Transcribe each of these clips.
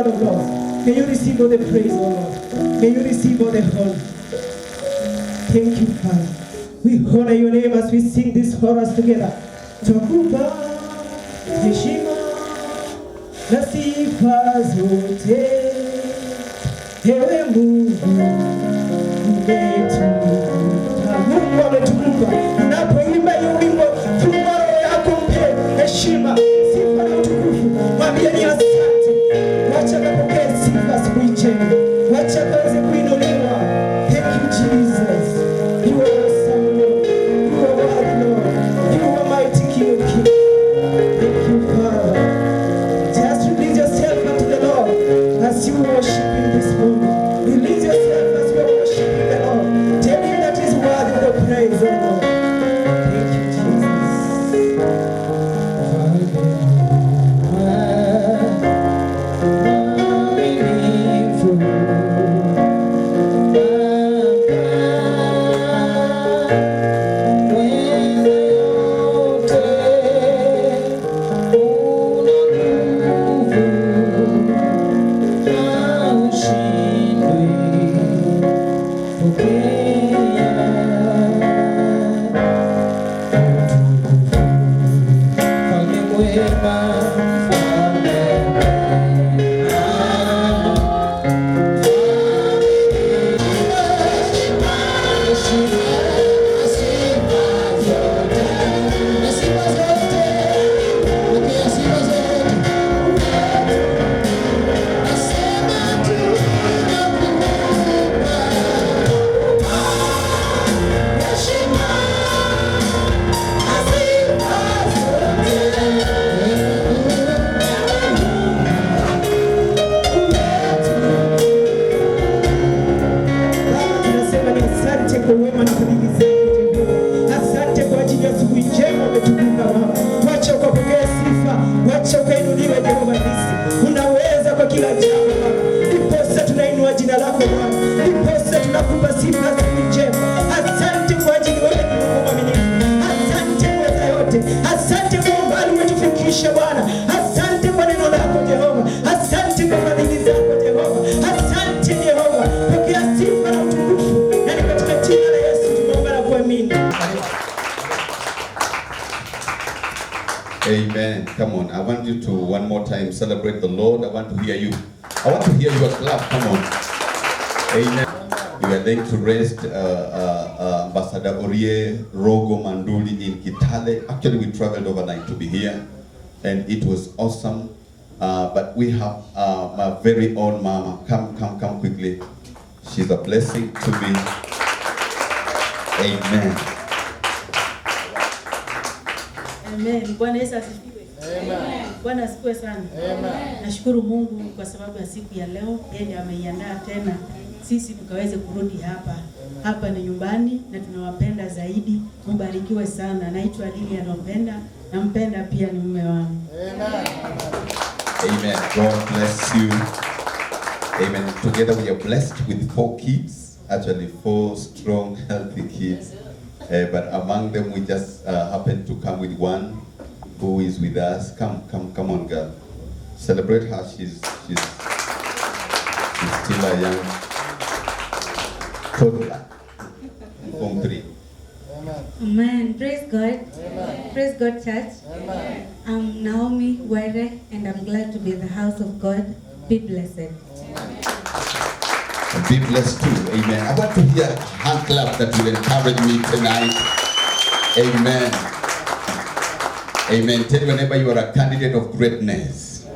Lord of Lords. May you receive all the praise, O Lord. May you receive all the honor. Thank you, Father. We honor your name as we sing this chorus together. Twakupa heshima na sifa zote, ewe Mungu umetukuka. Mungu ametukuka. Unapoimba hii wimbo, fungua roho yako, mpe heshima, sifa na utukufu. Mwambie ni asante. Wacha kapokee sifa siku njema. Wacha kaweze kuinuliwa. Thank you, Jesus. You are awesome, Lord. You are worthy, Lord. You are mighty King of Kings. Thank you, Father. Just release yourself unto the Lord as you worship in this moment. Release yourself as you are worshiping the Lord. Tell him that he's worthy of the praise, O Lord. Thank you, Jesus. Amen. Come on. I want you to one more time celebrate the Lord. I want to hear you. I want to hear your clap. Come on. Amen. We are laying to rest Ambassador Orie Rogo Manduli in Kitale. Actually, we traveled overnight to be here, and it was awesome. But we have my very own mama. Come quickly. She's a blessing to me. Amen. Amen. Bwana Yesu asifiwe. Amen. Bwana asifiwe sana. Amen. Nashukuru Mungu kwa sababu ya siku ya leo. Yeye ameiandaa tena sisi tukaweze kurudi hapa. Hapa ni nyumbani na tunawapenda zaidi. Mbarikiwe sana. Naitwa Lilian Ompenda. Nampenda pia ni mume wangu. Amen. Amen. God bless you. Amen. Together we are blessed with 4 kids. Actually 4 strong, healthy kids. But among them we just happened to come with one who is with us. Come on, girl. Celebrate her. She's still a young toddler. Form 3. Amen. Praise God. Amen. Praise God, church. Amen. I'm Naomi Were, and I'm glad to be in the house of God. Be blessed. Be blessed too. Amen. I want to hear a hand clap that will encourage me tonight. Amen. Amen. Tell your neighbor you are a candidate of greatness.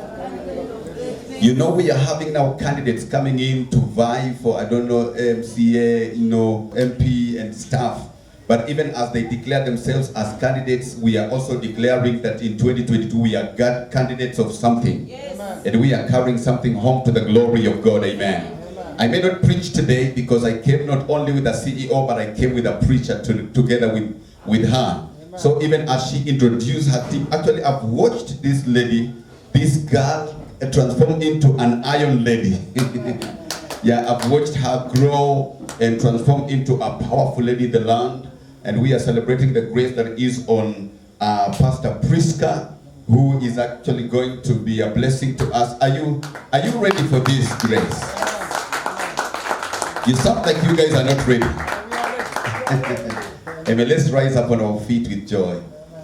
You know, we are having now candidates coming in to vie for, I don't know, MCA, MP and stuff. But even as they declare themselves as candidates, we are also declaring that in 2022 we are candidates of something. Yes. And we are carrying something home to the glory of God. Amen. I may not preach today because I came not only with a CEO, but I came with a preacher together with her. Amen. So even as she introduced her team, actually I've watched this lady, this girl, transform into an iron lady. Yeah, I've watched her grow and transform into a powerful lady in the land. And we are celebrating the grace that is on Pastor Priska who is actually going to be a blessing to us. Are you ready for this grace? You sound like you guys are not ready. Amen. Let's rise up on our feet with joy.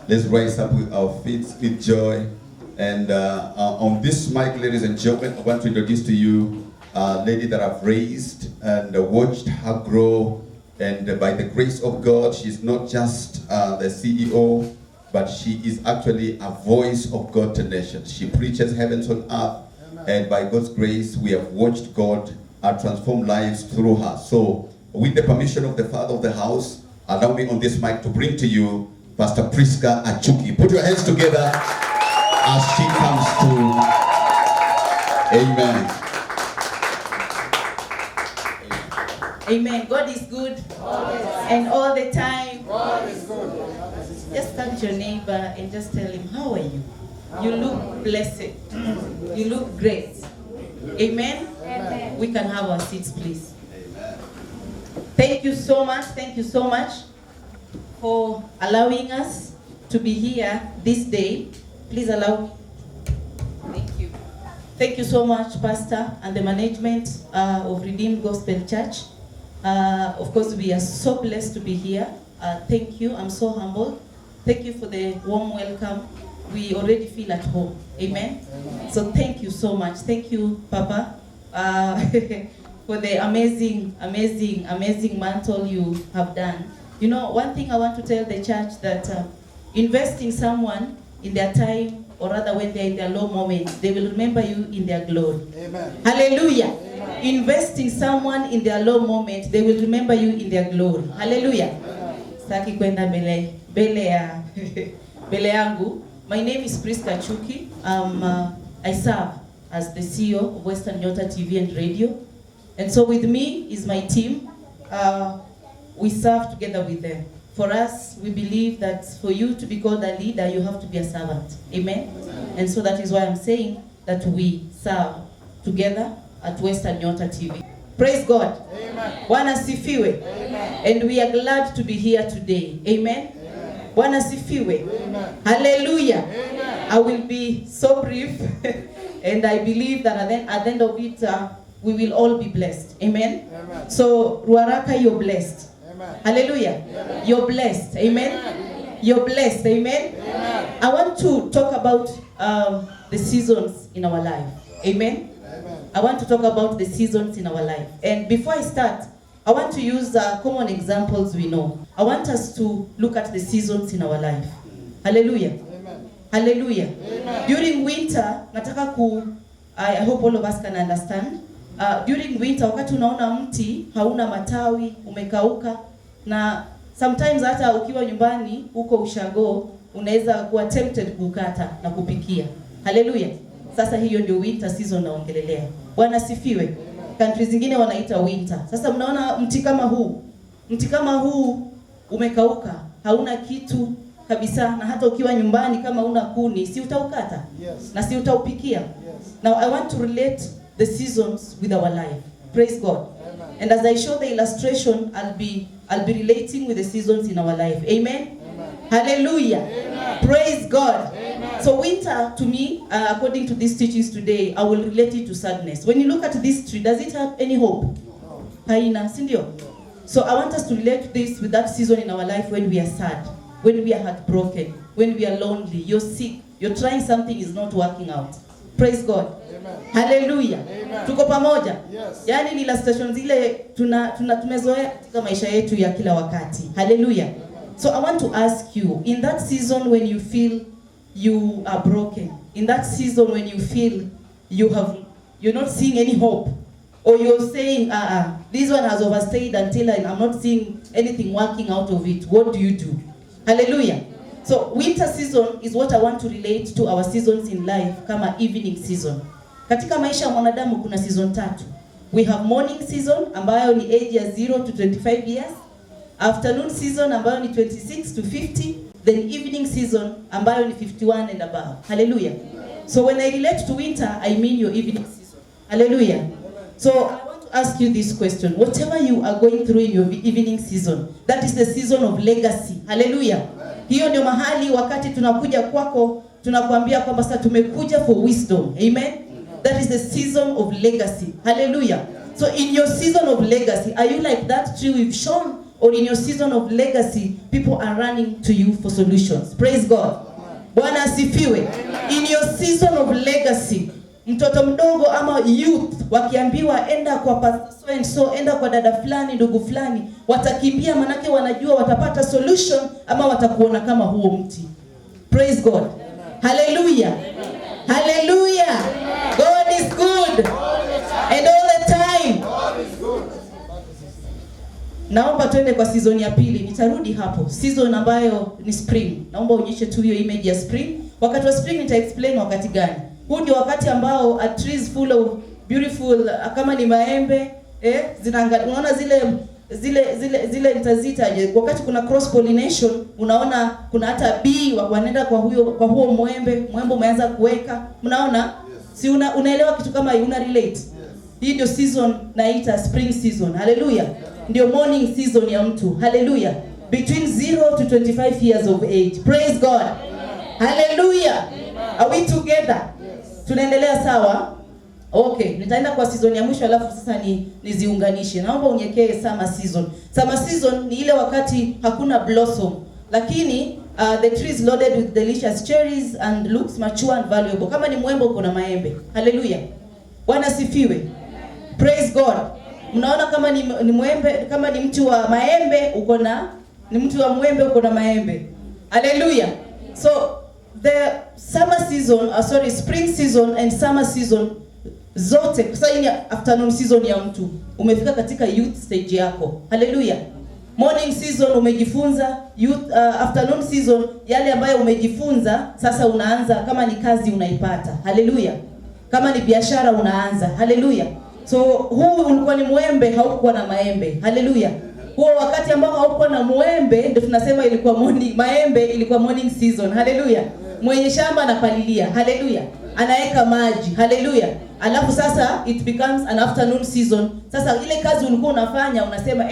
Let's rise up with our feet with joy. And on this mic, ladies and gentlemen, I want to introduce to you a lady that I've raised and watched her grow. And by the grace of God, she's not just the CEO, but she is actually a voice of God to nations. She preaches heavens on earth. And by God's grace, we have watched God transform lives through her. So, with the permission of the father of the house, allow me on this mic to bring to you Pastor Priska Achuki. Put your hands together as she comes to. Amen. Amen. God is good. And all the time. God is good. Just turn to your neighbor and just tell him, how are you? You look blessed. You look great. Amen? Amen. We can have our seats, please. Thank you so much. Thank you so much for allowing us to be here this day. Please allow me. Thank you. Thank you so much, Pastor, and the management of Redeemed Gospel Church. Of course, we are so blessed to be here. Thank you. I'm so humbled. Thank you for the warm welcome. We already feel at home. Amen? Amen. So thank you so much. Thank you, Papa, for the amazing mantle you have done. You know, one thing I want to tell the church that invest in someone in their time, or rather when they're in their low moments, they will remember you in their glory. Amen. Hallelujah. Amen. Invest in someone in their low moment, they will remember you in their glory. Hallelujah. Saki kwenda mbele yangu. My name is Priska Achuki. I serve as the CEO of Western Nyota TV and Radio. And so with me is my team. We serve together with them. For us, we believe that for you to be called a leader, you have to be a servant. Amen? And so that is why I'm saying that we serve together at Western Nyota TV. Praise God. Amen. Bwana sifiwe. Amen. And we are glad to be here today. Amen? Bwana sifiwe. Amen. Hallelujah. Amen. I will be so brief and I believe that at the end of it, we will all be blessed. Amen? Amen. So, Ruaraka, you're blessed. Amen. Hallelujah. Amen. You're blessed. Amen? Amen. You're blessed. Amen? Amen. I want to talk about the seasons in our life. Amen? Amen. I want to talk about the seasons in our life. And before I start, I want to use common examples we know. I want us to look at the seasons in our life. Hallelujah. Amen. Hallelujah. Amen. During winter, I hope all of us can understand. During winter, wakati unaona mti hauna matawi, umekauka, na sometimes hata ukiwa nyumbani uko ushago, unaweza kuwa tempted kukata na kupikia. Hallelujah. Sasa hiyo ndio winter season naongelelea. Bwana sifiwe. Countries zingine wanaita winter. Sasa mnaona mti kama huu umekauka, hauna kitu kabisa, na hata ukiwa nyumbani kama una kuni, si utaukata? Yes. Na si utaupikia? Yes. Now I want to relate the seasons with our life. Praise God. Amen. And as I show the illustration, I'll be relating with the seasons in our life. Amen. Amen. Hallelujah. Amen. Praise God. Amen. So winter, to me, according to these teachings today, I will relate it to sadness. When you look at this tree, does it have any hope? No. Haina, sindio? So I want us to relate this with that season in our life when we are sad, when we are heartbroken, when we are lonely, you're sick, you're trying something, is not working out. Praise God. Amen. Hallelujah. Amen. Tuko pamoja? Yes. Yaani ni illustration zile tumezoea katika maisha yetu ya kila wakati. Hallelujah. So I want to ask you, in that season when you feel you are broken, in that season when you feel you're not seeing any hope, or you're saying, this one has overstayed until I'm not seeing anything working out of it, what do you do? Hallelujah. So winter season is what I want to relate to our seasons in life kama evening season. Katika maisha ya mwanadamu kuna season 3. We have morning season ambayo ni age ya 0 to 25 years. Afternoon season ambayo ni 26 to 50. Then evening season ambayo ni 51 and above. Hallelujah. So when I relate to winter, I mean your evening season. Hallelujah. So I want to ask you this question. Whatever you are going through in your evening season, that is the season of legacy. Hallelujah. Hiyo ndio mahali wakati tunakuja kwako tunakuambia kwamba sasa tumekuja for wisdom. Amen. That is the season of legacy. Hallelujah. So in your season of legacy, are you like that tree we've shown? Or in your season of legacy, people are running to you for solutions? Praise God. Bwana asifiwe. In your season of legacy, mtoto mdogo ama youth wakiambiwa enda kwa pastor so and so, enda kwa dada fulani, ndugu fulani, watakimbia manake wanajua watapata solution ama watakuona kama huo mti. Praise God. Hallelujah. Hallelujah. God is good. And all the time. Naomba tuende kwa season ya pili. Nitarudi hapo. Season ambayo ni spring. Naomba uonyeshe tu hiyo image ya spring. Wakati wa spring nita explain wakati gani. Huu ndio wakati ambao a trees full of beautiful, kama ni maembe, unaona zile nitazitaje, wakati kuna cross pollination, unaona kuna hata bee wanaenda kwa huo mwembe umeanza kuweka. Unaona? Si unaelewa kitu kama una relate. Hii ndio season naita spring season. Hallelujah. Ndio morning season ya mtu. Hallelujah. Between 0 to 25 years of age. Praise God. Hallelujah. Are we together? Tunaendelea sawa? Okay, nitaenda kwa season ya mwisho alafu sasa niziunganishe. Naomba unyekee summer season. Summer season ni ile wakati hakuna blossom, lakini the tree is loaded with delicious cherries and looks mature and valuable. Kama ni mwembe uko na maembe. Hallelujah. Bwana sifiwe. Praise God. Mnaona kama ni mwembe, kama ni mti wa maembe ni mti wa mwembe uko na maembe. Hallelujah. So the summer season, spring season and summer season zote, sasa ni afternoon season ya mtu. Umefika katika youth stage yako. Hallelujah. Morning season umejifunza, youth afternoon season yale ambayo umejifunza sasa unaanza, kama ni kazi unaipata. Hallelujah. Kama ni biashara unaanza. Hallelujah. So huu ulikuwa ni mwembe, haukuwa na maembe. Hallelujah. Huo wakati ambao haukuwa na mwembe ndio tunasema ilikuwa maembe ilikuwa morning season. Hallelujah. Mwenye shamba anapalilia. Hallelujah. Anaweka maji. Hallelujah. Alafu sasa it becomes an afternoon season. Sasa ile kazi ulikuwa unafanya unasema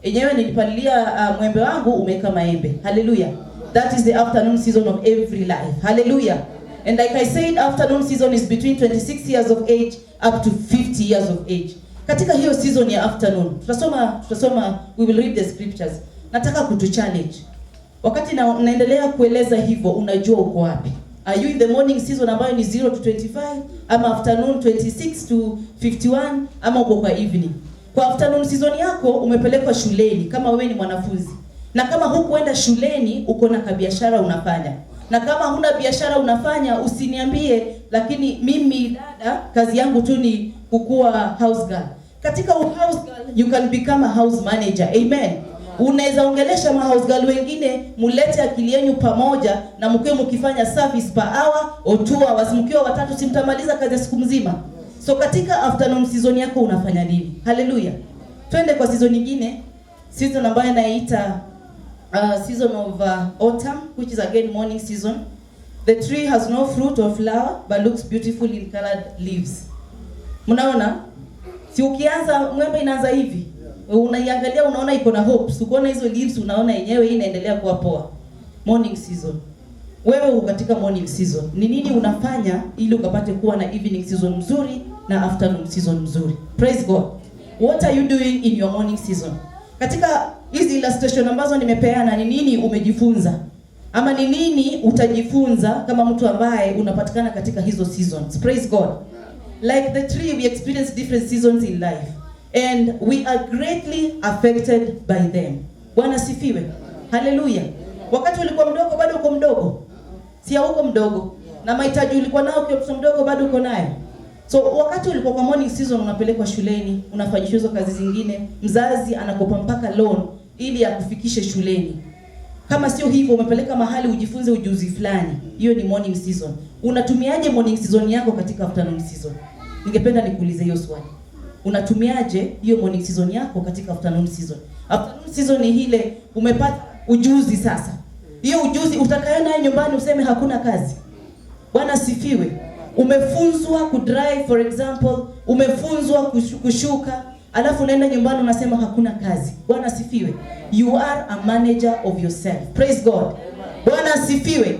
enyewe nilipalilia mwembe wangu, umeweka maembe. Hallelujah. That is the afternoon season of every life. Hallelujah. And like I said, afternoon season is between 26 years of age up to 50 years of age. Katika hiyo season ya afternoon, tutasoma we will read the scriptures. Nataka kutu challenge. Wakati naendelea kueleza hivyo, unajua uko wapi? Are you in the morning season ambayo ni 0 to 25 ama afternoon 26 to 51 ama uko kwa evening? Kwa afternoon season yako umepelekwa shuleni kama wewe ni mwanafunzi. Na kama hukuenda shuleni uko na kabiashara unafanya. Na kama huna biashara unafanya usiniambie, lakini mimi dada kazi yangu tu ni kukua house girl. Katika house girl you can become a house manager. Amen. Unaweza ongelesha ma house girl wengine, mulete akili yenu pamoja na mkiwa mkifanya service per hour or 2 hours, mkiwa watatu simtamaliza kazi ya siku mzima. So katika afternoon season yako unafanya nini? Hallelujah. Twende kwa season nyingine, season ambayo naita season of autumn, which is again morning season. The tree has no fruit or flower but looks beautiful in colored leaves. Mnaona? Si ukianza mwembe inaanza hivi. Unaiangalia unaona iko na hopes. Ukiona hizo leaves unaona yenyewe hii inaendelea kuwa poa. Morning season. Wewe uko katika morning season. Ni nini unafanya ili ukapate kuwa na evening season mzuri na afternoon season mzuri? Praise God. What are you doing in your morning season? Katika hizi illustration ambazo nimepeana, ni nini umejifunza? Ama ni nini utajifunza kama mtu ambaye unapatikana katika hizo seasons? Praise God. Like the tree, we experience different seasons in life. And we are greatly affected by them. Bwana sifiwe. Hallelujah. Wakati ulikuwa mdogo bado uko mdogo. Si uko mdogo. Na mahitaji ulikuwa nao ukiwa mdogo bado uko nayo. So wakati ulikuwa kwa morning season unapelekwa shuleni, unafanyishwa hizo kazi zingine, mzazi anakopa mpaka loan ili akufikishe shuleni. Kama sio hivyo umepeleka mahali ujifunze ujuzi fulani, hiyo ni morning season. Unatumiaje morning season yako katika afternoon season? Ningependa nikuulize hiyo swali. Unatumiaje hiyo morning season yako katika afternoon season? Afternoon season ni ile umepata ujuzi sasa. Hiyo ujuzi utakayo nayo nyumbani useme hakuna kazi. Bwana sifiwe. Umefunzwa kudrive for example, umefunzwa kushuka, alafu unaenda nyumbani unasema hakuna kazi. Bwana sifiwe. You are a manager of yourself. Praise God. Bwana sifiwe.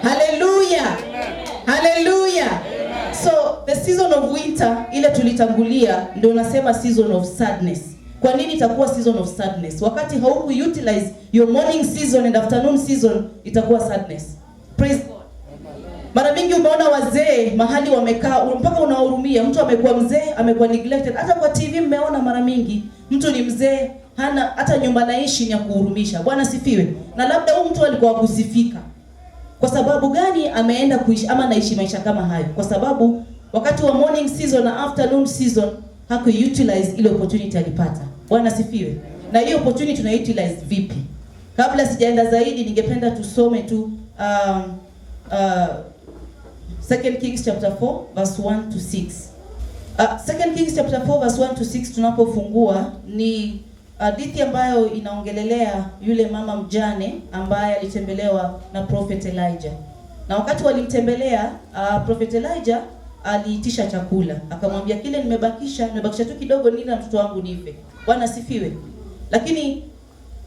Hallelujah. Hallelujah. So the season of winter ile tulitangulia ndio nasema season of sadness. Kwa nini itakuwa season of sadness? Wakati hauku utilize your morning season and afternoon season, itakuwa sadness. Praise God. Mara mingi umeona wazee mahali wamekaa mpaka unahurumia. Mtu amekuwa mzee, amekuwa neglected. Hata kwa TV mmeona mara mingi mtu ni mzee, hana hata nyumba naishi ni ya kuhurumisha. Bwana sifiwe. Na labda huyu mtu alikuwa kusifika. Kwa sababu gani ameenda kuishi ama naishi maisha kama hayo? Kwa sababu wakati wa morning season na afternoon season haku utilize ile opportunity alipata. Bwana sifiwe. Na hiyo opportunity tuna utilize vipi? Kabla sijaenda zaidi ningependa tusome tu 2 Kings chapter 4 verse 1 to 6. 2 Kings chapter 4 verse 1 to 6 tunapofungua ni hadithi ambayo inaongelelea yule mama mjane ambaye alitembelewa na Prophet Elijah. Na wakati walimtembelea Prophet Elijah aliitisha chakula. Akamwambia kile nimebakisha tu kidogo nila mtoto wangu nife. Bwana sifiwe. Lakini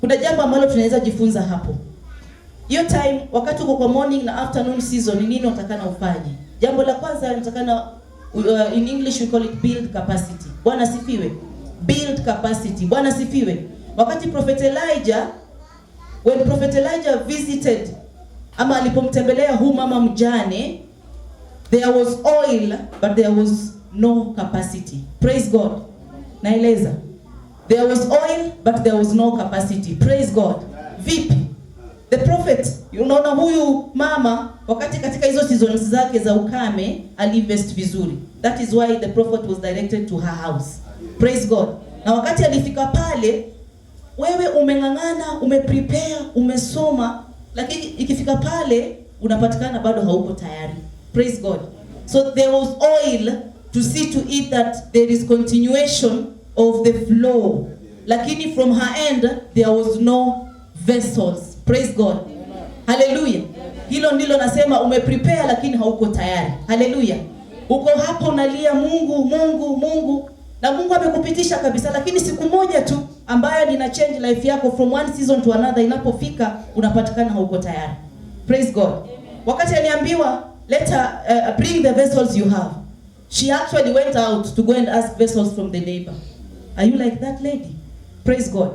kuna jambo ambalo tunaweza jifunza hapo. Hiyo time wakati uko kwa morning na afternoon season ni nini unatakana ufanye? Jambo la kwanza unatakana in English we call it build capacity. Bwana sifiwe. Build capacity. Bwana sifiwe. Wakati when Prophet Elijah visited ama alipomtembelea huyu mama mjane, there was oil but there was no capacity. Praise God. Naeleza. There was oil but there was no capacity. Praise God. Vipi? The prophet, unaona huyu mama wakati katika hizo seasons zake za ukame aliinvest vizuri. That is why the prophet was directed to her house. Praise God. Na wakati alifika pale, wewe umeng'ang'ana, umeprepare, umesoma, lakini ikifika pale unapatikana bado hauko tayari. Praise God. So there was oil to see to it that there is continuation of the flow. Lakini from her end there was no vessels. Praise God. Hallelujah. Hilo ndilo nasema umeprepare lakini hauko tayari. Hallelujah. Uko hapo unalia Mungu na Mungu amekupitisha kabisa, lakini siku moja tu ambayo nina change life yako from one season to another inapofika unapatikana hauko tayari. Praise God. Wakati aliambiwa let her bring the vessels you have, she actually went out to go and ask vessels from the neighbor. Are you like that lady? Praise God.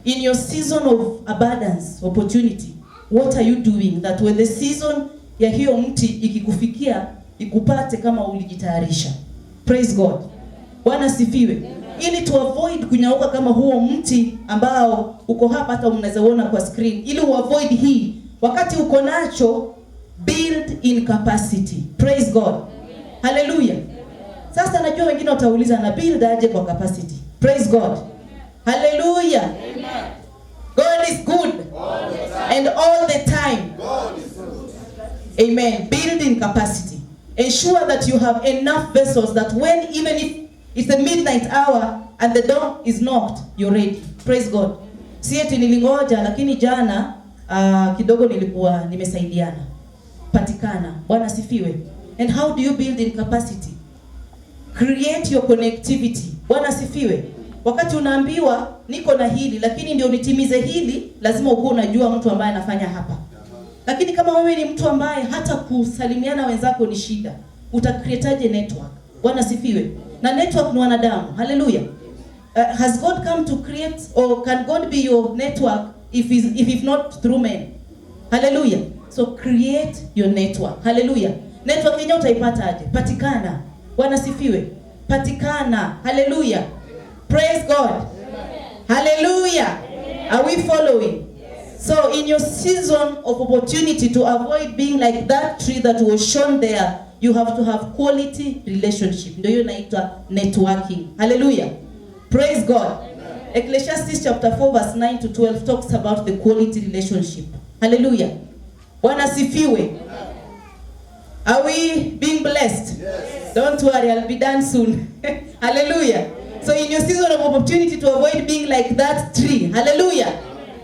In your season of abundance, opportunity, what are you doing that when the season ya hiyo mti ikikufikia ikupate kama ulijitayarisha? Praise God. Bwana sifiwe. Ili to avoid kunyauka kama huo mti ambao uko hapa hata mnaweza uona kwa screen, ili avoid hii wakati uko nacho, build in capacity. Praise God. Hallelujah. Sasa najua wengine watauliza na build aje kwa capacity. Praise God. Hallelujah. Amen. God is good. And all the time. Amen. Build in capacity. Ensure that you have enough vessels that when even if it's the midnight hour and the door is knocked, you're ready. Praise God. Si eti nilingoja lakini jana kidogo nilikuwa nimesaidiana. Patikana. Bwana sifiwe. And how do you build in capacity? Create your connectivity. Bwana sifiwe. Wakati unaambiwa niko na hili lakini ndio nitimize hili, lazima uko unajua mtu ambaye anafanya hapa. Lakini kama wewe ni mtu ambaye hata kusalimiana wenzako ni shida, utacreateaje network? Bwana sifiwe. Na network ni wanadamu. Hallelujah. Has God come to create, or can God be your network if not through men? Hallelujah. So create your network. Hallelujah. Network yenyewe utaipata aje? Patikana. Bwana sifiwe. Patikana. Hallelujah. Praise God. Amen. Hallelujah. Amen. Are we following? Yes. So in your season of opportunity, to avoid being like that tree that was shown there, you have to have quality relationship. Ndio inaitwa networking. Hallelujah. Praise God. Amen. Ecclesiastes chapter 4 verse 9 to 12 talks about the quality relationship. Hallelujah. Bwana sifiwe. Are we being blessed? Yes. Don't worry, I'll be done soon. Hallelujah. So in your season of opportunity, to avoid being like that tree. Hallelujah.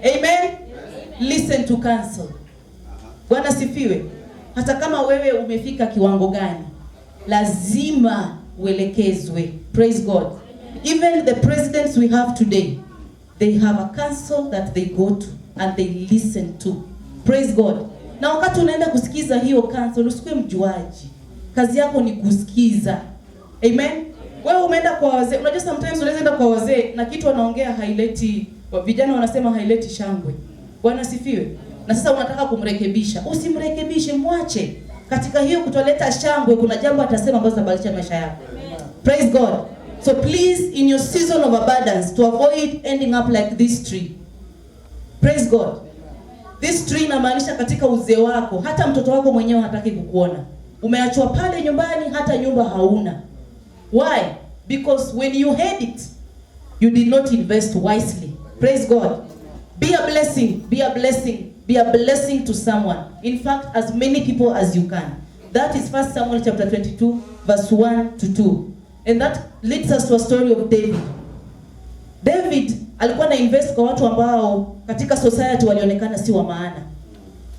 Amen. Listen to counsel. Bwana sifiwe. Hata kama wewe umefika kiwango gani, lazima uelekezwe. Praise God. Even the presidents we have today, they have a council that they go to and they listen to. Praise God. Na wakati unaenda kusikiza hiyo counsel, usikue mjuaji. Kazi yako ni kusikiza. Amen. Wewe umeenda kwa wazee. Unajua sometimes unaweza enda kwa wazee na kitu wanaongea haileti, vijana wanasema haileti shangwe. Bwana sifiwe. Na sasa unataka kumrekebisha. Usimrekebishe, mwache. Katika hiyo kutoleta shangwe kuna jambo atasema ambazo zitabadilisha maisha yako. Praise God. So please, in your season of abundance, to avoid ending up like this tree. Praise God. This tree inamaanisha katika uzee wako, hata mtoto wako mwenyewe hataki kukuona. Umeachwa pale nyumbani, hata nyumba hauna. Why? Because when you had it, you did not invest wisely. Praise God. Be a blessing, be a blessing, be a blessing to someone. In fact, as many people as you can. That is 1 Samuel chapter 22, verse 1 to 2. And that leads us to a story of David. David alikuwa na invest kwa watu ambao katika society walionekana si wa maana.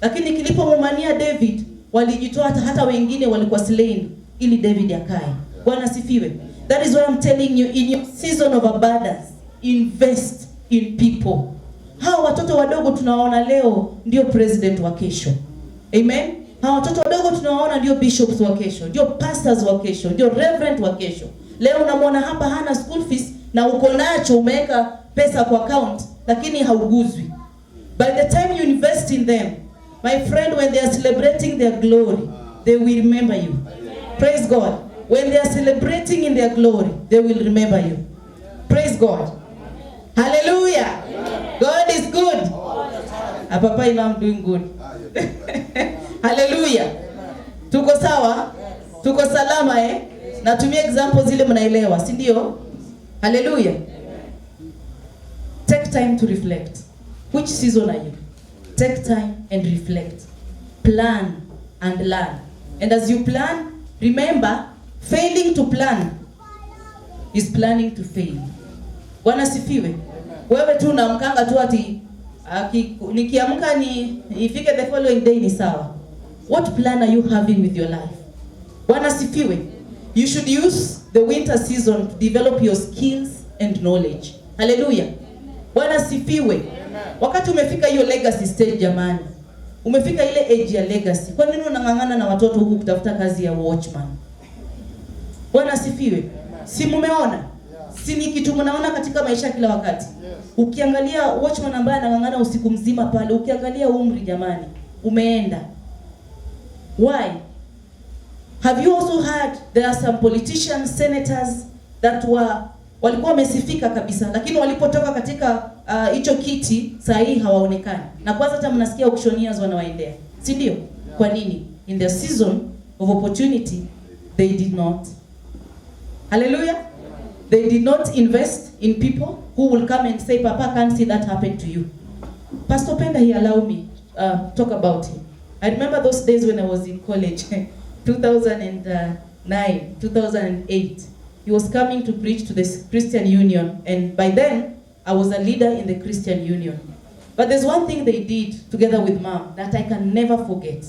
Lakini kilipomumania David, walijitoa hata wengine walikuwa slain ili David akae. Bwana sifiwe. That is why I'm telling you, in your season of abundance, invest in people. Hao watoto wadogo tunawaona leo ndio president wa kesho. Amen. Hao watoto wadogo tunawaona ndio bishops wa kesho, ndio pastors wa kesho, ndio reverend wa kesho. Leo unamwona hapa hana school fees na uko nacho, umeweka pesa kwa account lakini hauguzwi. By the time you invest in them, my friend, when they are celebrating their glory, they will remember you. Praise God. When they are celebrating in their glory, they will remember you. Praise God. Hallelujah. God is good. Papa, I'm doing good. Hallelujah. Tuko sawa? Tuko salama Natumia examples zile mnaelewa, si ndio? Hallelujah. Take time to reflect. Which season are you? Take time and reflect. Plan and learn. And as you plan, remember, failing to plan is planning to fail. Bwana sifiwe. Wewe tu unamkanga tu ati nikiamka ifike the following day ni sawa. What plan are you having with your life? Bwana sifiwe. You should use the winter season to develop your skills and knowledge. Hallelujah. Bwana sifiwe. Wakati umefika hiyo legacy stage jamani. Umefika ile age ya legacy. Kwa nini unangangana na watoto huku kutafuta kazi ya watchman? Bwana sifiwe. Si mumeona? Si ni kitu mnaona katika maisha kila wakati. Ukiangalia watchman ambaye anangangana usiku mzima pale, ukiangalia umri jamani, umeenda. Why? Have you also heard there are some politicians, senators that walikuwa wamesifika kabisa, lakini walipotoka katika hicho kiti saa hii hawaonekani. Na kwanza hata mnasikia auctioneers wanawaendea. Si ndio? Kwa nini? In the season of opportunity they did not. Hallelujah. They did not invest in people who will come and say, Papa, can't see that happen to you. Pastor Penda, he allowed me talk about him. I remember those days when I was in college, 2009, 2008. He was coming to preach to the Christian Union, and by then, I was a leader in the Christian Union. But there's one thing they did together with Mom that I can never forget.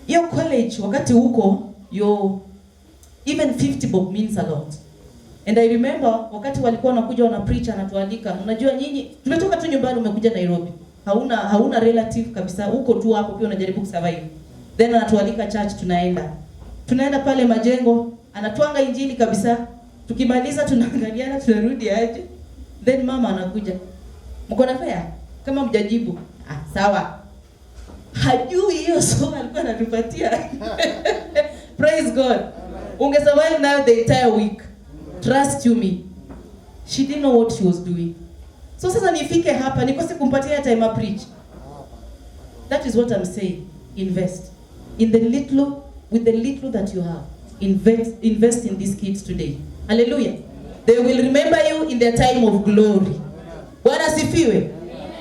Your college, wakati huko, even 50 bob means a lot. And I remember wakati walikuwa wanakuja wana preach anatualika, unajua nyinyi tumetoka tu nyumbani, umekuja Nairobi. Hauna relative kabisa, uko tu hapo pia unajaribu kusurvive. Then anatualika church, tunaenda pale Majengo, anatuanga injili kabisa. Tukimaliza tunaangaliana tunarudi aje. Then mama anakuja, mko na fare? Kama mjajibu, sawa. Hajui hiyo somo alikuwa anatupatia. Praise God. Ungesurvive now the entire week. Trust you me. She didn't know what she was doing. So sasa nifike hapa nikose kumpatia time preach. That is what I'm saying. Invest in the little, with the little that you have. Invest in these kids today. Hallelujah. They will remember you in their time of glory. Bwana sifiwe.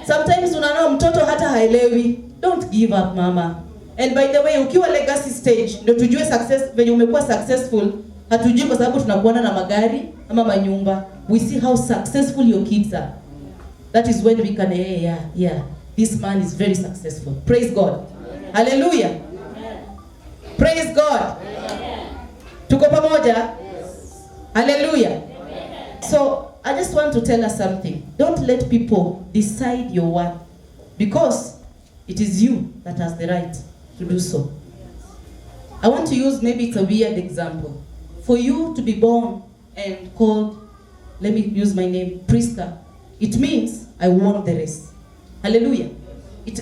Sometimes unaona mtoto hata haelewi. Don't give up mama. And by the way, ukiwa legacy stage ndio tujue success venye umekuwa successful. Hatujui kwa sababu tunakuona na magari ama manyumba. We see how successful your kids are. That is when we can this man is very successful. Praise God. Amen. Hallelujah. Amen. Praise God. Amen. Tuko pamoja? Yes. Hallelujah. Amen. So I just want to tell us something. Don't let people decide your worth, because it is you that has the right to do so. I want to use, maybe it's a weird example. For you to be born and called, let me use my name, Priska, it means I won the race. Hallelujah.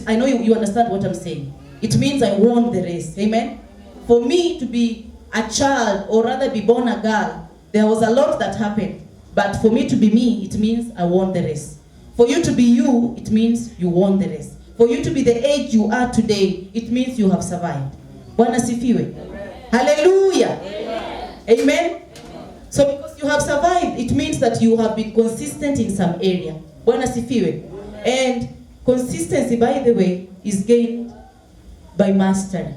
I know you understand what I'm saying. It means I won the race. Amen. For me to be a child, or rather be born a girl, there was a lot that happened. But for me to be me, it means I won the race. For you to be you, it means you won the race. For you to be the age you are today, it means you have survived. Bwana sifiwe. Hallelujah. Amen. So because you have survived, it means that you have been consistent in some area. Bwana sifiwe. And consistency, by the way, is gained by mastery.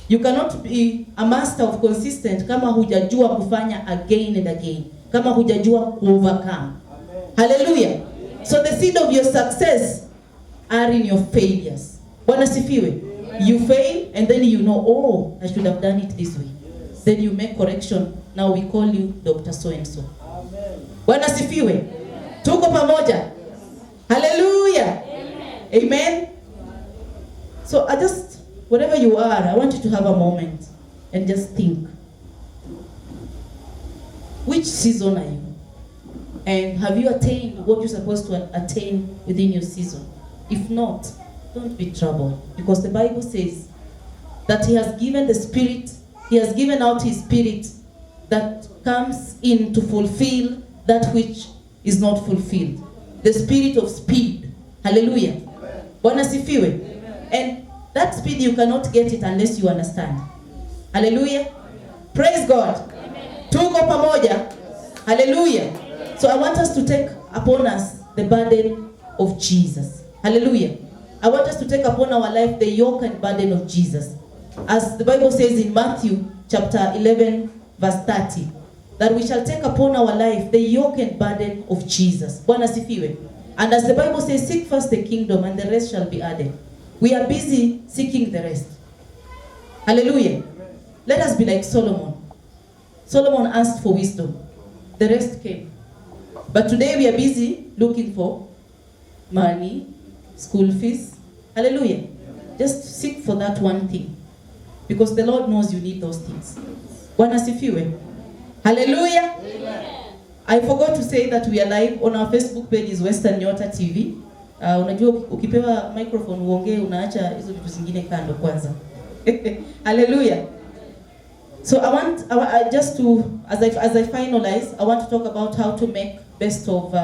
You cannot be a master of consistent kama hujajua kufanya again and again. Kama hujajua overcome. Hallelujah. So the seed of your success are in your failures. Bwana sifiwe. You fail and then you know, oh, I should have done it this way. Then you make correction. Now we call you Dr. So and so. Bwana sifiwe. Tuko pamoja. Hallelujah. Amen. So I just, wherever you are, I want you to have a moment and just think. Which season are you? And have you attained what you're supposed to attain within your season? If not, don't be troubled. Because the Bible says that He has given the Spirit, He has given out His Spirit that comes in to fulfill that which is not fulfilled. The spirit of speed. Hallelujah. Bwana sifiwe. And that speed, you cannot get it unless you understand. Hallelujah. Praise God. Tuko pamoja. Hallelujah. So I want us to take upon us the burden of Jesus. Hallelujah. I want us to take upon our life the yoke and burden of Jesus. As the Bible says in Matthew chapter 11 verse 30, that we shall take upon our life the yoke and burden of Jesus. Bwana sifiwe. And as the Bible says, seek first the kingdom and the rest shall be added. We are busy seeking the rest. Hallelujah. Let us be like Solomon. Solomon asked for wisdom. The rest came. But today we are busy looking for money, school fees. Hallelujah. Just seek for that one thing. Because the Lord knows you need those things. Bwana sifiwe. Hallelujah. Amen. I forgot to say that we are live on our Facebook page is Western Nyota TV. Unajua ukipewa microphone uongee unaacha hizo vitu zingine kando kwanza. Hallelujah. So I want just to as I finalize, I want to talk about how to make best of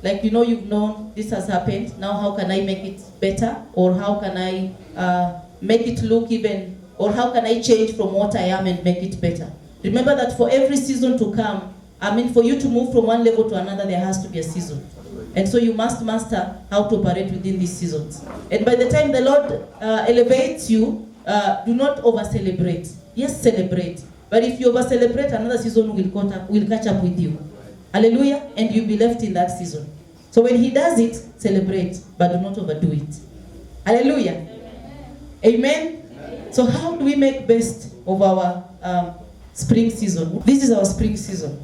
like you've known this has happened. Now how can I make it better, or how can I make it look even, or how can I change from what I am and make it better? Remember that for every season to come, for you to move from one level to another, there has to be a season. And so you must master how to operate within these seasons. And by the time the Lord elevates you, do not over-celebrate. Yes, celebrate. But if you over-celebrate, another season will catch up with you. Hallelujah. And you'll be left in that season. So when He does it, celebrate, but do not overdo it. Hallelujah. Amen. So how do we make best of our spring season? This is our spring season.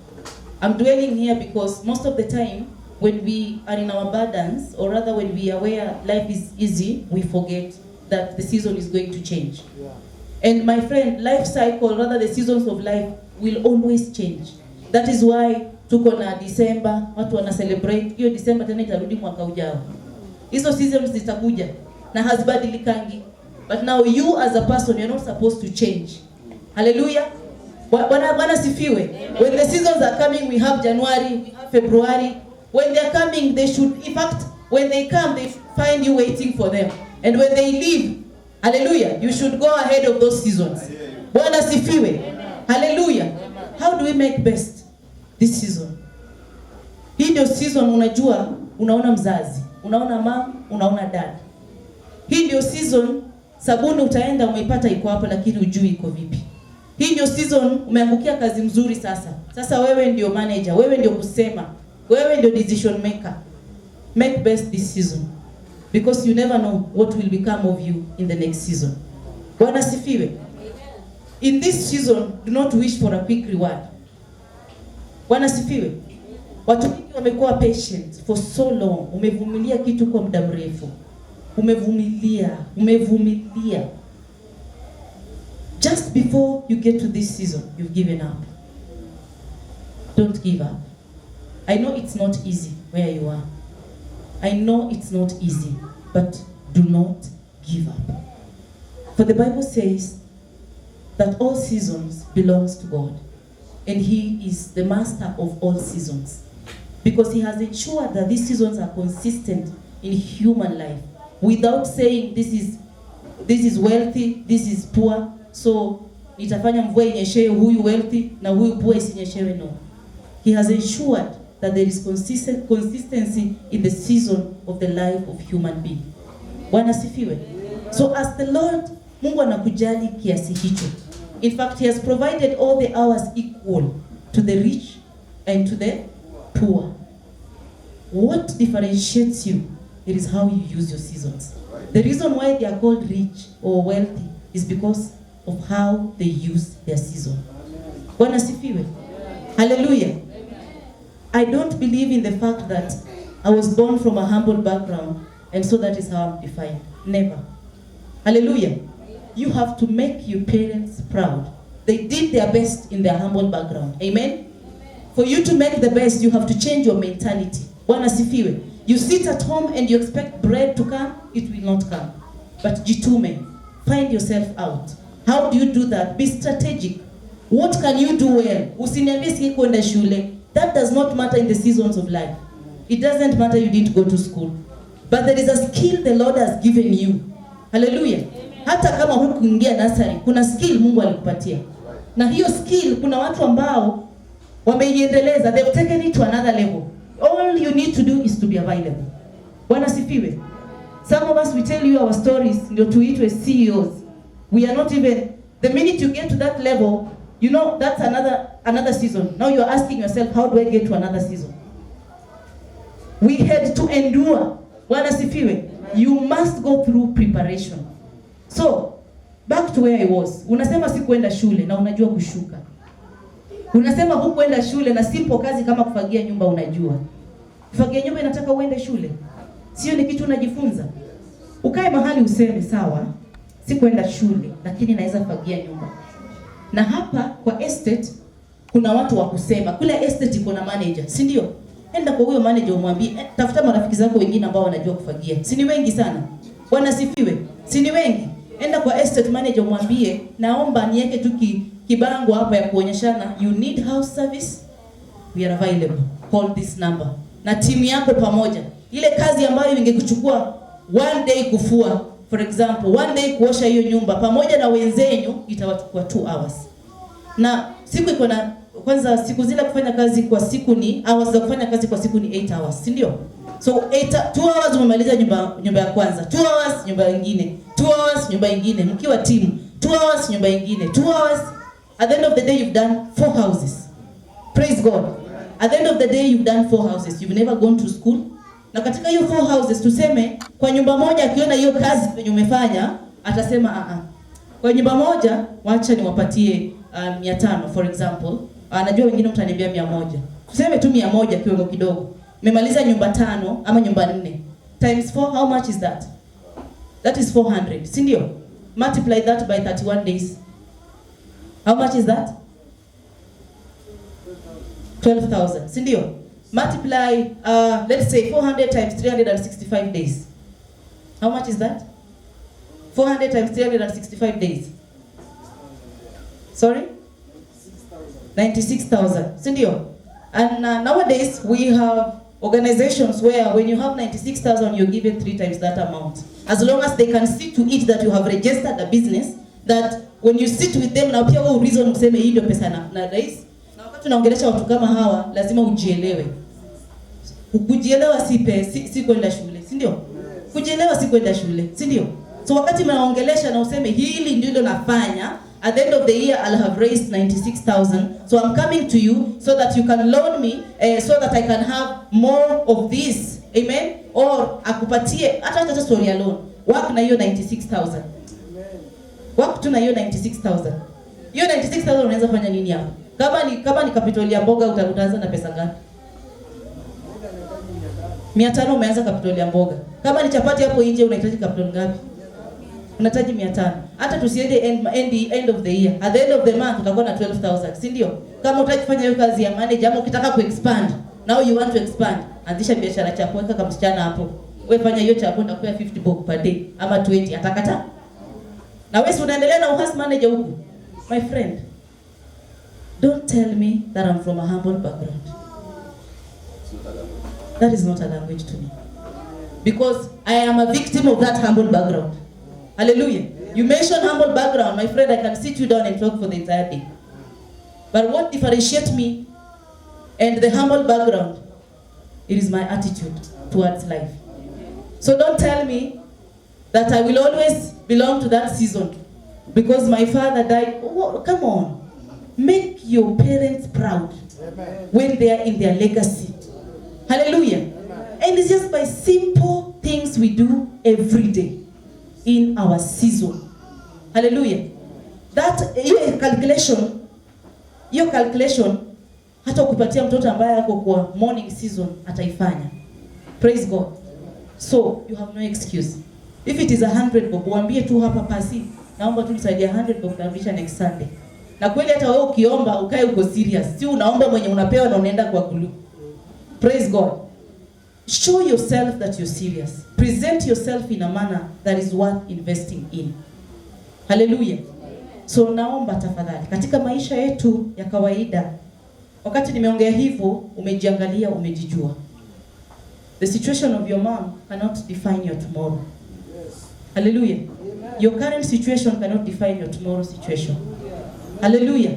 I'm dwelling here because most of the time when we are in our burdens, or rather when we are aware life is easy, we forget that the season is going to change. Yeah. And my friend, life cycle, rather the seasons of life will always change. That is why tuko na December, watu wana celebrate, hiyo December tena itarudi mwaka ujao. Hizo seasons zitakuja na hazibadilikangi. But now you as a person, you're not supposed to change. Hallelujah. Bwana sifiwe. When the seasons are coming, we have January, we have February. When they are coming, they should, in fact, when they come, they find you waiting for them. And when they leave, hallelujah, you should go ahead of those seasons. Bwana sifiwe. Hallelujah. How do we make best this season? Hii ndio season unajua, unaona mzazi, unaona mama, unaona dad. Hii ndio season sabuni utaenda umeipata iko hapo lakini hujui iko vipi. Hii ndio season umeangukia kazi mzuri sasa. Sasa wewe ndio manager, wewe ndio kusema, wewe ndio decision maker. Make best this season. Because you never know what will become of you in the next season. Bwana sifiwe. In this season, do not wish for a quick reward. Bwana sifiwe. Watu wengi wamekuwa patient for so long. Umevumilia kitu kwa muda mrefu. umevumilia. Just before you get to this season, you've given up. Don't give up. I know it's not easy where you are. I know it's not easy, but do not give up. For the Bible says that all seasons belongs to God, and He is the master of all seasons, because He has ensured that these seasons are consistent in human life, without saying this is wealthy, this is poor, so nitafanya mvua inyeshewe huyu wealthy na huyu poor isinyeshewe. No. He has ensured that there is consistency in the season of the life of human being. Bwana sifiwe. So as the Lord, Mungu anakujali kiasi hicho. In fact, He has provided all the hours equal to the rich and to the poor. What differentiates you? It is how you use your seasons. The reason why they are called rich or wealthy is because of how they use their season. Bwana sifiwe. Hallelujah. I don't believe in the fact that I was born from a humble background and so that is how I'm defined. Never. Hallelujah. You have to make your parents proud. They did their best in their humble background. Amen. For you to make the best, you have to change your mentality. Bwana sifiwe. You sit at home and you expect bread to come, it will not come. But jitume, find yourself out. How do you do that? Be strategic. What can you do well? Usiniambie siki kwenda shule. That does not matter in the seasons of life. It doesn't matter you didn't go to school. But there is a skill the Lord has given you. Hallelujah. Hata kama hukuingia nursery, kuna skill Mungu alikupatia. Na hiyo skill kuna watu ambao wameiendeleza, they've taken it to another level. All you need to do is to be available. Bwana sifiwe. Some of us, we tell you our stories ndio tuitwe CEOs. We are not even, the minute you get to that level, you know, that's another season. Now you're asking yourself, how do I get to another season? We had to endure. Bwana sifiwe. You must go through preparation. So, back to where I was. Unasema sikuenda shule na unajua kushuka. Unasema hukuenda shule na simple kazi kama kufagia nyumba unajua. Kufagia nyumba inataka uende shule. Sio ni kitu unajifunza. Ukae mahali useme sawa, sikuenda shule lakini naweza fagia nyumba. Na hapa kwa estate kuna watu wa kusema. Kule estate iko na manager, si ndio? Enda kwa huyo manager umwambie, tafuta marafiki zako wengine ambao wanajua kufagia. Si ni wengi sana? Bwana sifiwe. Si ni wengi? Enda kwa estate manager umwambie, naomba niweke tu kibango hapa ya kuonyeshana you need house service, we are available, call this number. Na timu yako pamoja. Ile kazi ambayo ingekuchukua one day kufua, for example, one day kuosha hiyo nyumba pamoja na wenzenyu itawachukua 2 hours. Na siku iko na kwanza siku zile kufanya kazi kwa siku ni hours za kufanya kazi kwa siku ni 8 hours, si ndio? So 2 hours umemaliza nyumba ya kwanza, 2 hours nyumba nyingine, 2 hours nyumba nyingine, mkiwa timu, 2 hours nyumba nyingine, 2 hours. At the end of the day you've done 4 houses. Praise God. At the end of the day you've done 4 houses. You've never gone to school. Na katika hiyo 4 houses tuseme kwa nyumba moja akiona hiyo kazi yenye umefanya atasema Kwa nyumba moja wacha niwapatie 500 for example. Najua wengine mtaniambia 100. Tuseme tu 100 kiwango kidogo. Umemaliza nyumba 5 ama nyumba 4. Times 4, how much is that? That is 400. Si ndio? Multiply that by 31 days. How much is that? 12,000. Si ndio? Multiply, let's say 400 times 365 days. How much is that? 400 times 365 days. Sorry? 96,000. Si ndio? And nowadays we have organizations where when you have 96,000 you're given 3 times that amount. As long as they can see to it that you have registered a business, that when you sit with them na pia wewe reason useme hii ndio pesa na rais. Na wakati tunaongelesha watu kama hawa lazima ujielewe. Kujielewa si kwenda shule, si ndio? Kujielewa si kwenda shule, si ndio? So wakati mnaongelesha na useme hili ndilo nafanya, at the end of the year I'll have raised 96,000. So I'm coming to you so that you can loan me so that I can have more of this. Amen? Or akupatie hata story ya loan. Work na hiyo 96,000. Work tu na hiyo 96,000. Hiyo 96,000 unaweza fanya nini hapo? Kama ni capital ya mboga utaanza na pesa ngapi? 500 umeanza capital ya mboga. Kama ni chapati hapo nje unahitaji capital ngapi? Unahitaji 500. Hata tusiende end of the year. At the end of the month utakuwa na 12,000, si ndio? Kama unataka kufanya hiyo kazi ya manager ama ukitaka kuexpand, now you want to expand, anzisha biashara chako, weka kama msichana hapo. Wewe fanya hiyo chako utakupea 50 bob per day ama 20, atakata. Na wewe unaendelea na uhas manager huko. My friend, don't tell me that I'm from a humble background. That is not a language to me. Because I am a victim of that humble background. Hallelujah. You mentioned humble background, my friend, I can sit you down and talk for the entire day. But what differentiates me and the humble background, it is my attitude towards life. So don't tell me that I will always belong to that season because my father died. Oh, come on. Make your parents proud when they are in their legacy. Hallelujah. And it's just by simple things we do every day in our season. Hallelujah. That your calculation hata ukipatia mtoto ambaye yako kwa morning season ataifanya. Praise God. So you have no excuse. If it is 100 bob, uambie tu hapa pasi, naomba tu nisaidie 100 bob na next Sunday. Na kweli hata wewe ukiomba ukae uko serious. Si unaomba mwenye unapewa na unaenda kwa kulu. Praise God. Show yourself that you're serious. Present yourself in a manner that is worth investing in. Hallelujah. So naomba tafadhali katika maisha yetu ya kawaida, wakati nimeongea hivyo, umejiangalia, umejijua. The situation of your mom cannot define your tomorrow. Hallelujah. Your current situation cannot define your tomorrow situation. Hallelujah.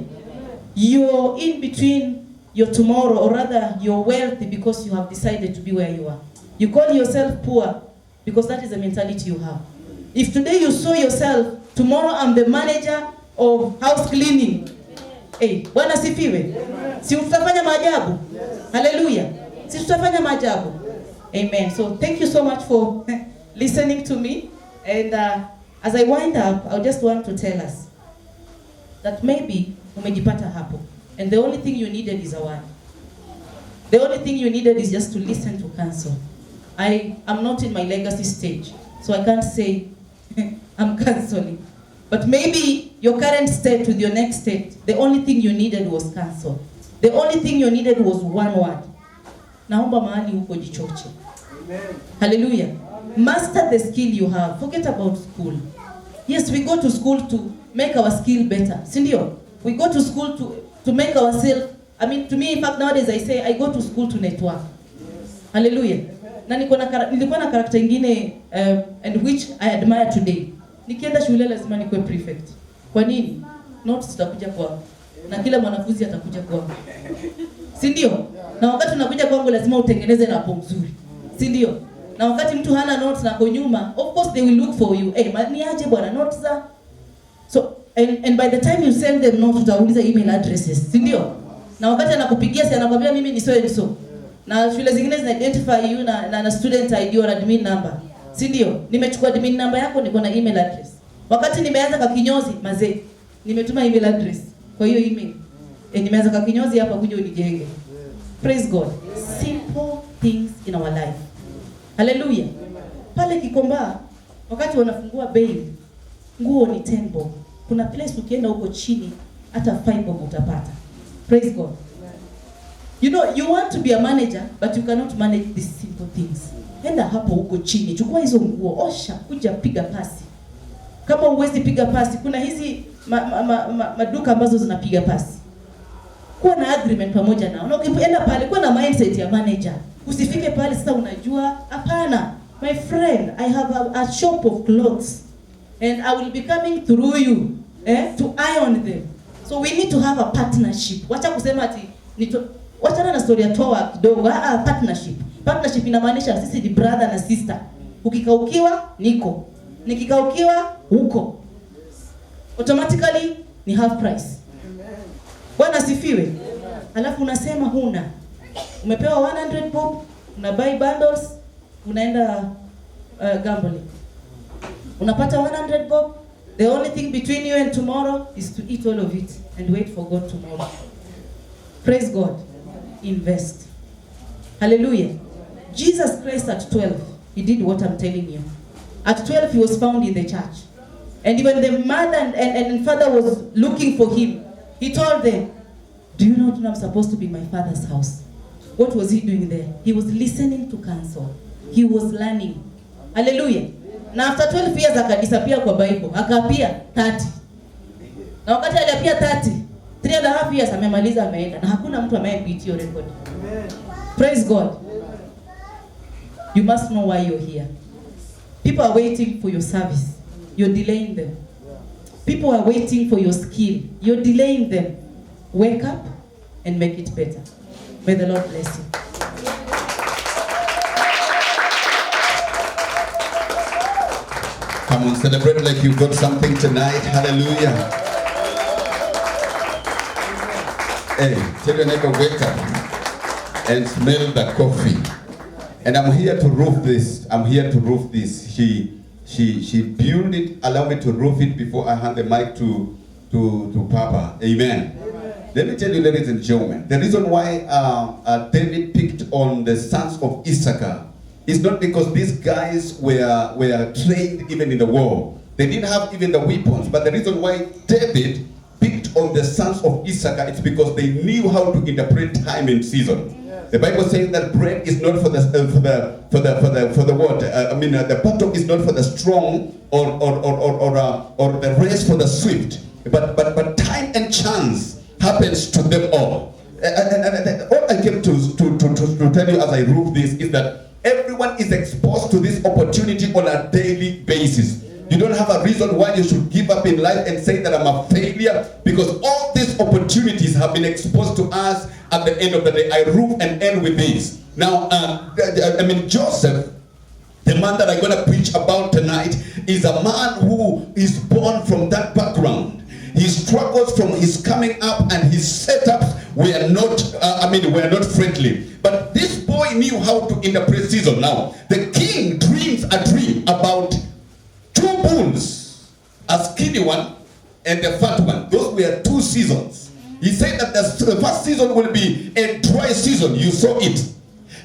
You're in between your tomorrow, or rather you're wealthy because you have decided to be where you are. You call yourself poor because that is the mentality you have. If today you saw yourself, tomorrow I'm the manager of house cleaning. Hey, Bwana sifiwe. Si tutafanya maajabu? Hallelujah. Si tutafanya maajabu? Amen. So thank you so much for listening to me. And as I wind up, I just want to tell us that maybe umejipata hapo. And the only thing you needed is a word. The only thing you needed is just to listen to counsel. I am not in my legacy stage, so I can't say I'm counseling. But maybe your current state with your next state, the only thing you needed was counsel. The only thing you needed was one word. Naomba mahali huko jichoche. Amen. Hallelujah. Master the skill you have. Forget about school. Yes, we go to school to make our skill better. Sindio? We go to school to make ourselves, to me, in fact, nowadays I say, I go to school to network. Yes. Hallelujah. Na nilikuwa na character ingine and which I admire today. Nikienda shule lazima nikuwe prefect. Kwa nini? Notes zitakuja kwangu. Na kila mwanafunzi atakuja kwangu. Si ndio? Na wakati unakuja kwangu lazima utengeneze lapo mzuri. Si ndio? Na wakati mtu hana notes na kwa nyuma, of course they will look for you. Ni aje bwana notes za? So and by the time you send them notes utauliza email addresses. Si ndio? Na wakati anakupigia si anakuambia mimi ni so. Na shule zingine zina identify you na student ID or admin number. Si ndio? Nimechukua admin number yako, niko na email address. Wakati nimeanza kwa kinyozi, mazee, nimetuma email address kwa hiyo email. Nimeanza kwa kinyozi hapa kuja unijenge. Praise God. Simple things in our life. Hallelujah. Pale Kikomba, wakati wanafungua bail, nguo ni 10 bob. Kuna place ukienda huko chini hata 5 bob utapata. Praise God. You know, you want to be a manager, but you cannot manage these simple things. Enda hapo huko chini, chukua hizo nguo, osha, kuja piga pasi. Kama huwezi piga pasi, kuna hizi maduka ambazo zinapiga pasi. Kuwa na agreement pamoja nao. Na ukienda pale, kuwa na mindset ya manager. Usifike pale sasa unajua, hapana. My friend, I have a shop of clothes and I will be coming through you to iron them. So we need to have a partnership. Wacha kusema ati wachana na story ya toa kidogo. Partnership. Partnership inamaanisha sisi ni brother na sister. Ukikaukiwa niko. Nikikaukiwa huko. Automatically ni half price. Bwana sifiwe. Alafu unasema huna. Umepewa 100 bob, una buy bundles, unaenda gambling. Unapata 100 bob. The only thing between you and tomorrow is to eat all of it and wait for God tomorrow. Praise God. Invest. Hallelujah. Jesus Christ at 12, he did what I'm telling you. At 12, he was found in the church. And when the mother and father was looking for him, he told them, do you not know I'm supposed to be in my father's house? What was he doing there? He was listening to counsel. He was learning. Hallelujah. Na after 12 years akadisappear kwa Bible. Akaapia 30. Na wakati aliapia 30, 3.5 years amemaliza ameenda. Na hakuna mtu amebeat your record. Amen. Praise God. You must know why you're here. People are waiting for your service. You're delaying them. People are waiting for your skill. You're delaying them. Wake up and make it better. May the Lord bless you. Come on, celebrate like you got something tonight. Hallelujah. Hey, tell your neighbor, wake up and smell the coffee. And I'm here to roof this. I'm here to roof this. She built it. Allow me to roof it before I hand the mic to Papa. Amen. Let me tell you, ladies and gentlemen, the reason why David picked on the sons of Issachar is not because these guys were trained even in the war. They didn't have even the weapons. But the reason why David picked on the sons of Issachar is because they knew how to interpret time and season. The Bible says that bread is not for the what? I mean, the battle is not for the strong or the race for the swift. But time and chance happens to them all. And what I came to tell you as I roof this is that everyone is exposed to this opportunity on a daily basis. You don't have a reason why you should give up in life and say that I'm a failure, because all these opportunities have been exposed to us at the end of the day. I roof and end with this. Now, Joseph, the man that I'm going to preach about tonight, is a man who is born from that background. His struggles from his coming up and his setups were not friendly. But this boy knew how to interpret season. Now, the king dreams a dream about 2 bulls, a skinny one and a fat one. Those were 2 seasons. He said that the first season will be a dry season. You saw it.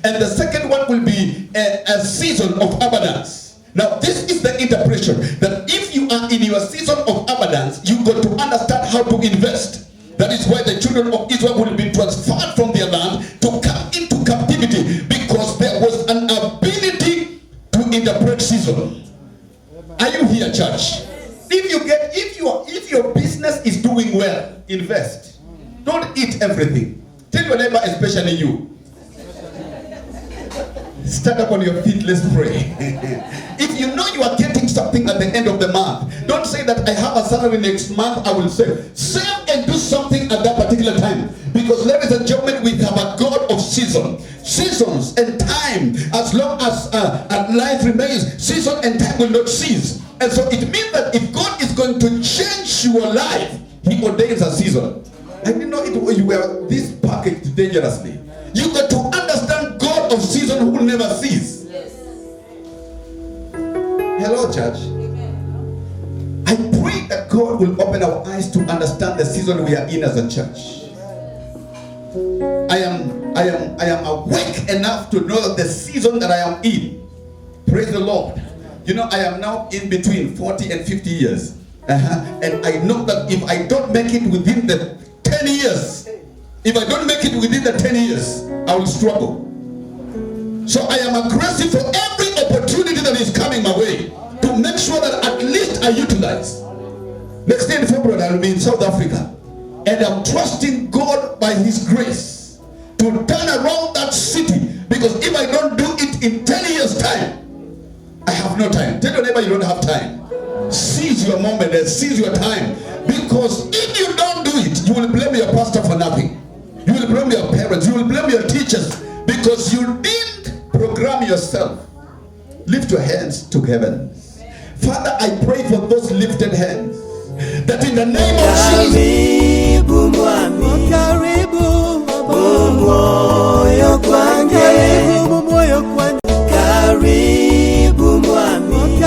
And the second one will be a season of abundance. Now, this is the interpretation that if you are in your season of abundance, you got to understand how to invest. That is why the children of Israel will be transferred from their land to come into captivity, because there was an ability to interpret season. Are you here, church? If your business is doing well, invest. Don't eat everything. Tell your neighbor, especially you. Stand up on your feet, let's pray. If you know you are getting something at the end of the month, don't say that I have a salary next month, I will save. Save and do something at that particular time. Because, ladies and gentlemen, we have a God of seasons and time. As long as life remains, season and time will not cease. And so it means that if God is going to change your life, He ordains a season. I didn't know you were this packaged dangerously. You got to understand God of season who will never cease. Yes. Hello, church. Amen. I pray that God will open our eyes to understand the season we are in as a church. I am awake enough to know the season that I am in. Praise the Lord. You know, I am now in between 40 and 50 years. And I know that if I don't make it within the 10 years, if I don't make it within the 10 years, I will struggle. So I am aggressive for every opportunity that is coming my way to make sure that at least I utilize. Next day in February, I will be in South Africa. And I'm trusting God by His grace to turn around that city. Because if I don't do it in 10 years' time, I have no time. Tell your neighbor you don't have time. Seize your moment and seize your time. Because if you don't do it, you will blame your pastor for nothing. You will blame your parents. You will blame your teachers. Because you didn't program yourself. Lift your hands to heaven. Father, I pray for those lifted hands, that in the name of Jesus,